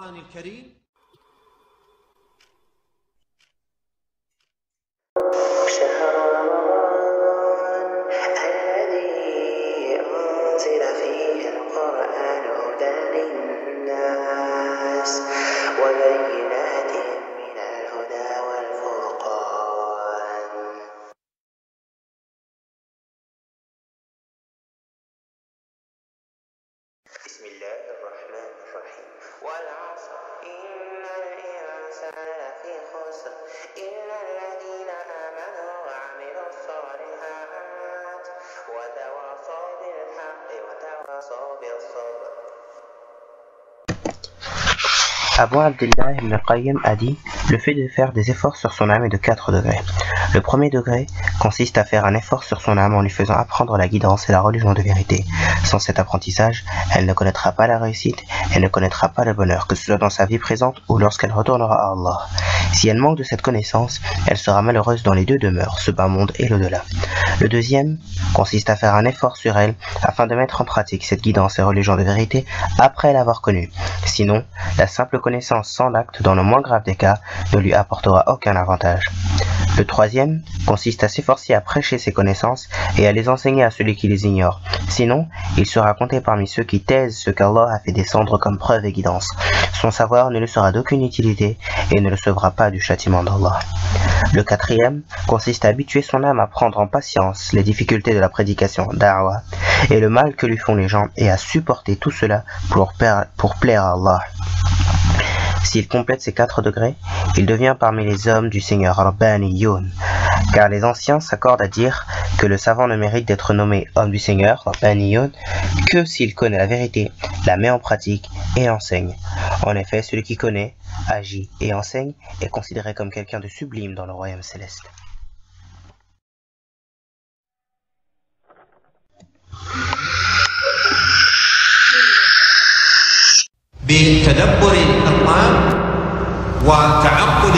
القرآن الكريم. شهر رمضان الذي أنزل فيه القرآن هدى للناس وبينات من الهدى والفرقان. بسم الله الرحمن الرحيم. والعصر إن الإنسان لفي خسر إلا الذين آمنوا وعملوا الصالحات وتواصوا بالحق وتواصوا بالصبر. Abu Abdillah ibn al-Qayyim a dit « Le fait de faire des efforts sur son âme est de 4 degrés. Le premier degré consiste à faire un effort sur son âme en lui faisant apprendre la guidance et la religion de vérité. Sans cet apprentissage, elle ne connaîtra pas la réussite et ne connaîtra pas le bonheur, que ce soit dans sa vie présente ou lorsqu'elle retournera à Allah. Si elle manque de cette connaissance, elle sera malheureuse dans les deux demeures, ce bas monde et l'au-delà. Le deuxième consiste à faire un effort sur elle afin de mettre en pratique cette guidance et religion de vérité après l'avoir connue. Sinon, la simple connaissance sans l'acte, dans le moins grave des cas, ne lui apportera aucun avantage. Le troisième consiste à s'efforcer à prêcher ses connaissances et à les enseigner à celui qui les ignore. Sinon, il sera compté parmi ceux qui taisent ce qu'Allah a fait descendre comme preuve et guidance. Son savoir ne lui sera d'aucune utilité et ne le sauvera pas du châtiment d'Allah. Le quatrième consiste à habituer son âme à prendre en patience les difficultés de la prédication, da'wah, et le mal que lui font les gens et à supporter tout cela pour plaire à Allah. S'il complète ces 4 degrés, il devient parmi les hommes du Seigneur Rabbaniyun, car les anciens s'accordent à dire que le savant ne mérite d'être nommé homme du Seigneur Rabbaniyun que s'il connaît la vérité, la met en pratique et l'enseigne. En effet, celui qui connaît, agit et enseigne est considéré comme quelqu'un de sublime dans le royaume céleste. بتدبر القرآن وتعقل